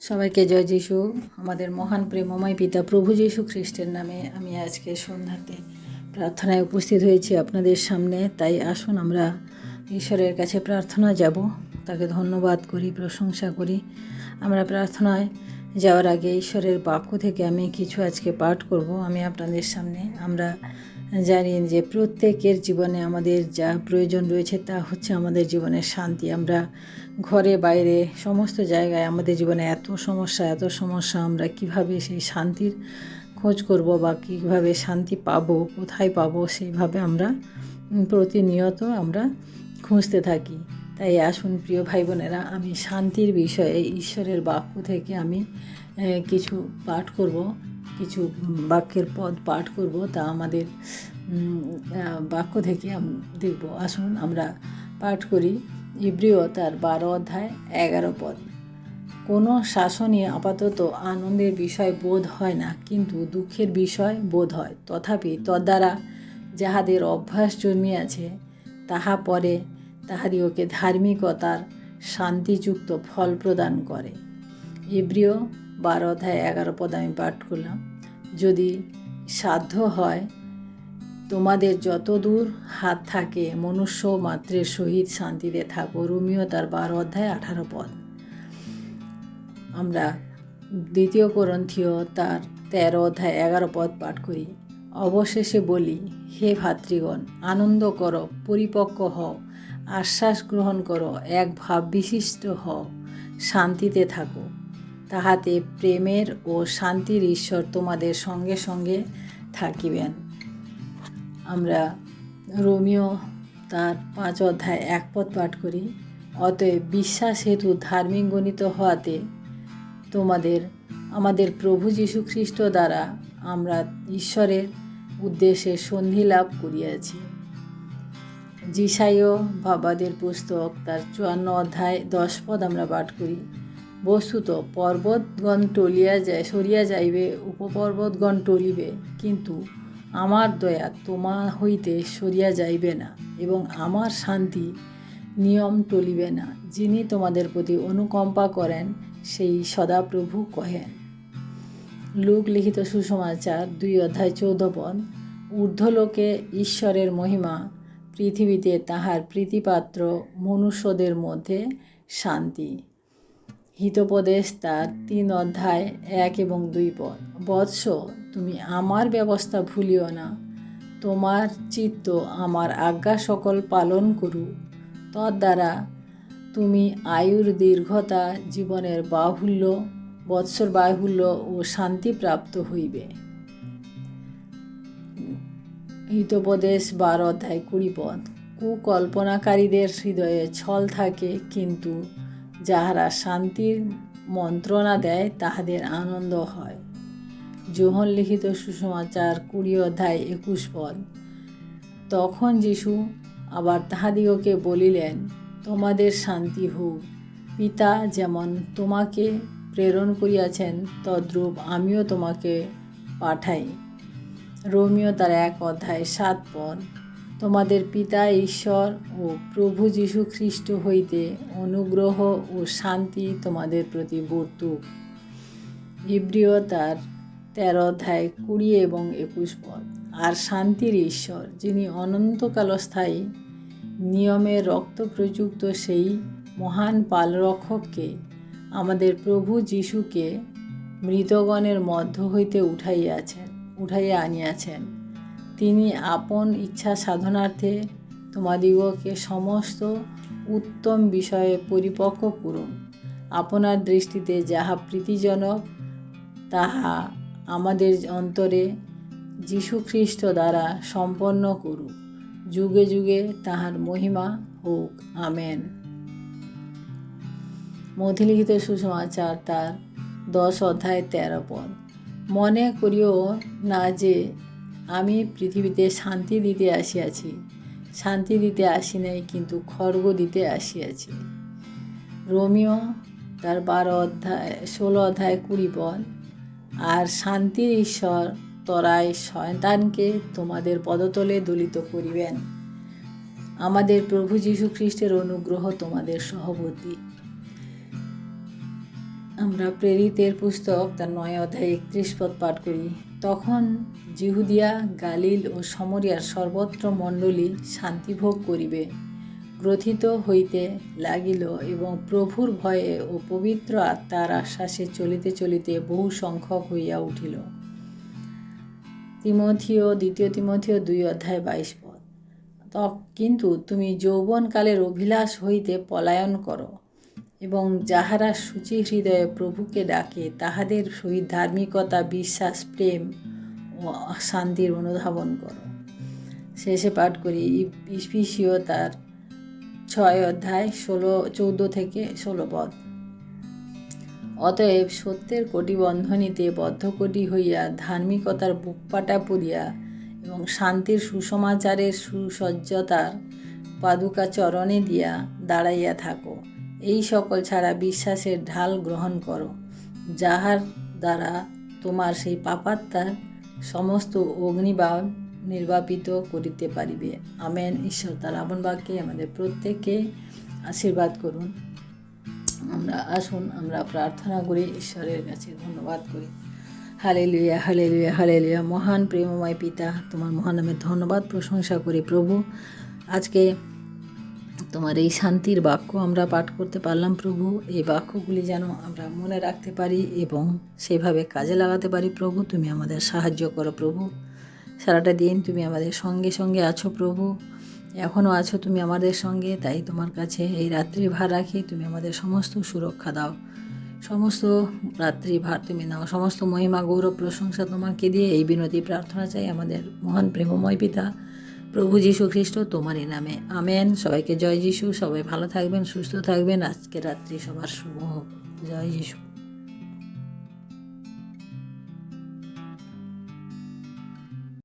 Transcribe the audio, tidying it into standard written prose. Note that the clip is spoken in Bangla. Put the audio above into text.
সবাইকে জয় যিশু। আমাদের মহান প্রেমময় পিতা প্রভু যীশু খ্রিস্টের নামে আমি আজকে সন্ধ্যাতে প্রার্থনায় উপস্থিত হয়েছি আপনাদের সামনে। তাই আসুন আমরা ঈশ্বরের কাছে প্রার্থনা যাব, তাকে ধন্যবাদ করি, প্রশংসা করি। আমরা প্রার্থনায় যাওয়ার আগে ঈশ্বরের বাক্য থেকে আমি কিছু আজকে পাঠ করব আমি আপনাদের সামনে। আমরা জানি যে প্রত্যেকের জীবনে আমাদের যা প্রয়োজন রয়েছে তা হচ্ছে আমাদের জীবনের শান্তি। আমরা ঘরে বাইরে সমস্ত জায়গায় আমাদের জীবনে এত সমস্যা, আমরা কিভাবে সেই শান্তির খোঁজ করব বা কীভাবে শান্তি পাবো, কোথায় পাবো, সেইভাবে আমরা প্রতিনিয়ত আমরা খুঁজতে থাকি। তাই আসুন প্রিয় ভাই বোনেরা, আমি শান্তির বিষয়ে ঈশ্বরের বাক্য থেকে আমি কিছু পাঠ করব, কিছু বাক্যের পদ পাঠ করব, তা আমাদের বাক্য থেকে দেখব। আসুন আমরা পাঠ করি ইব্রিয় তার 12 অধ্যায় 11 পদ। কোনো শাসনই আপাতত আনন্দের বিষয় বোধ হয় না, কিন্তু দুঃখের বিষয় বোধ হয়। তথাপি তদ্বারা যাহাদের অভ্যাস জন্মিয়াছে তাহা পরে তাহাদিওকে ধার্মিকতার শান্তিযুক্ত ফল প্রদান করে। ইব্রিয় 12 অধ্যায় 11 পদ আমি পাঠ করলাম। যদি সাধ্য হয় তোমাদের যতদূর হাত থাকে মনুষ্য মাত্রের সহিত শান্তিতে থাকো। রোমীয় তার 12 অধ্যায় 18 পদ। আমরা 2 কোরিন্থীয় তার 13 অধ্যায় 11 পদ পাঠ করি। অবশেষে বলি, হে ভাতৃগণ, আনন্দ করো, পরিপক্ক হও, আশ্বাস গ্রহণ করো, এক ভাব বিশিষ্ট হও, শান্তিতে থাকো। তাহাতে প্রেমের ও শান্তির ঈশ্বর তোমাদের সঙ্গে সঙ্গে থাকিবেন। আমরা রোমীয় তার 5 অধ্যায় 1 পদ পাঠ করি। অতএব বিশ্বাস হেতু ধার্মিক গণিত হওয়াতে আমাদের প্রভু যীশু খ্রিস্ট দ্বারা আমরা ঈশ্বরের উদ্দেশ্যে সন্ধি লাভ করিয়াছি। যিশাইয় ভাবাদের পুস্তক তার 54 অধ্যায় 10 পদ আমরা পাঠ করি। বস্তুত পর্বতগণ সরিয়া যাইবে, উপপর্বতগণ টলিবে, কিন্তু আমার দয়া তোমা হইতে সরিয়া যাইবে না, এবং আমার শান্তি নিয়ম টলিবে না। যিনি তোমাদের প্রতি অনুকম্পা করেন সেই সদাপ্রভু কহেন। লূক লিখিত সুসমাচার 2 অধ্যায় 14 পদ। ঊর্ধ্বলোকে ঈশ্বরের মহিমা, পৃথিবীতে তাহার প্রীতিপাত্র মনুষ্যদের মধ্যে শান্তি। হিতোপদেশ তার 3 অধ্যায় 1 এবং 2 পদ। বৎস, তুমি আমার ব্যবস্থা ভুলিও না, তোমার চিত্ত আমার আজ্ঞা সকল পালন করু, তদ্বারা তুমি আয়ুর দীর্ঘতা, জীবনের বৎসর বাহুল্য ও শান্তি প্রাপ্ত হইবে। হিতোপদেশ 12 অধ্যায় 20 পদ। কুকল্পনাকারীদের হৃদয়ে ছল থাকে, কিন্তু যাহারা শান্তির মন্ত্রণা দেয় তাহাদের আনন্দ হয়। যোহন লিখিত সুসমাচার 20 অধ্যায় 21 পদ। তখন যীশু আবার তাহাদিগকে বলিলেন, তোমাদের শান্তি হোক। পিতা যেমন তোমাকে প্রেরণ করিয়াছেন তদ্রূপ আমিও তোমাকে পাঠাই। রোমীয় তার 1 অধ্যায় 7 পদ। তোমাদের পিতা ঈশ্বর ও প্রভু যীশু খ্রিস্ট হইতে অনুগ্রহ ও শান্তি তোমাদের প্রতি বর্তুক। ইব্রিয় তার 13 অধ্যায় 20 এবং 21 পদ। আর শান্তির ঈশ্বর, যিনি অনন্তকালস্থায়ী নিয়মের রক্ত প্রযুক্ত সেই মহান পালরক্ষককে, আমাদের প্রভু যীশুকে মৃতগণের মধ্য হইতে উঠাইয়া আনিয়াছেন, তিনি আপন ইচ্ছা সাধনার্থে তোমাদিগকে সমস্ত উত্তম বিষয়ে পরিপক্ক করুন। আপনার দৃষ্টিতে যাহা প্রীতিজনক তাহা আমাদের অন্তরে যীশুখ্রিস্ট দ্বারা সম্পন্ন করুক। যুগে যুগে তাহার মহিমা হোক, আমেন। মথিলিখিত সুসমাচার তার 10 অধ্যায় 13 পদ। মনে করিও না যে আমি পৃথিবীতে শান্তি দিতে আসিয়াছি, শান্তি দিতে আসি নাই, কিন্তু খড়গ দিতে আসিয়াছি। রোমীয় তার 16 অধ্যায় 20 পদ। আর শান্তির ঈশ্বর তরাই শয়তানকে তোমাদের পদতলে দলিত করিবেন। আমাদের প্রভু যীশু খ্রিস্টের অনুগ্রহ তোমাদের সহবর্তী। আমরা প্রেরিতের পুস্তক তার 9 অধ্যায় 31 পদ পাঠ করি। তখন জিহুদিয়া, গালিল ও সমরিয়ার সর্বত্র মণ্ডলী শান্তিভোগ করিবে, গ্রথিত হইতে লাগিল এবং প্রভুর ভয়ে ও পবিত্র আত্মার আশ্বাসে চলিতে চলিতে বহু সংখ্যক হইয়া উঠিল। দ্বিতীয় তিমথিও 2 অধ্যায় 22 পদ। কিন্তু তুমি যৌবনকালের অভিলাষ হইতে পলায়ন করো এবং যাহারা শুচি হৃদয়ে প্রভুকে ডাকে তাহাদের সহিত ধার্মিকতা, বিশ্বাস, প্রেম ও শান্তির অনুধাবন করো। শেষে পাঠ করি ইফিসীয় তার 6 অধ্যায় 14 থেকে 16 পদ। অতএব সত্যের কটিবন্ধনীতে বদ্ধকটি হইয়া ধার্মিকতার বুকপাটা পরিয়া এবং শান্তির সুসমাচারের সুসজ্জতার পাদুকা চরণে দিয়া দাঁড়াইয়া থাকো। এই সকল ছাড়া বিশ্বাসের ঢাল গ্রহণ করো, যাহার দ্বারা তোমার সেই পাপাত্মার সমস্ত অগ্নিবাণ নির্বাপিত করিতে পারিবে। আমেন। ঈশ্বর তার আপন বাক্যে আমাদের প্রত্যেককে আশীর্বাদ করুন। আসুন আমরা প্রার্থনা করি, ঈশ্বরের কাছে ধন্যবাদ করি। Hallelujah, hallelujah, hallelujah. মহান প্রেমময় পিতা, তোমার মহান নামে ধন্যবাদ প্রশংসা করি প্রভু। আজকে তোমার এই শান্তির বাক্য আমরা পাঠ করতে পারলাম প্রভু। এই বাক্যগুলি যেন আমরা মনে রাখতে পারি এবং সেভাবে কাজে লাগাতে পারি প্রভু। তুমি আমাদের সাহায্য করো প্রভু। সারাটা দিন তুমি আমাদের সঙ্গে সঙ্গে আছো প্রভু, এখনও আছো তুমি আমাদের সঙ্গে। তাই তোমার কাছে এই রাত্রি ভার রাখি, তুমি আমাদের সমস্ত সুরক্ষা দাও, সমস্ত রাত্রি ভার তুমি নাও, সমস্ত মহিমা, গৌরব, প্রশংসা তোমাকে দিয়ে এই বিনতি প্রার্থনা চাই আমাদের মহান প্রেমময় পিতা প্রভু যীশু খ্রিস্ট তোমারই নামে। আমেন। সবাইকে জয় যীশু। সবাই ভালো থাকবেন, সুস্থ থাকবেন। আজকে রাত্রি সবার শুভ হোক। জয় যীশু।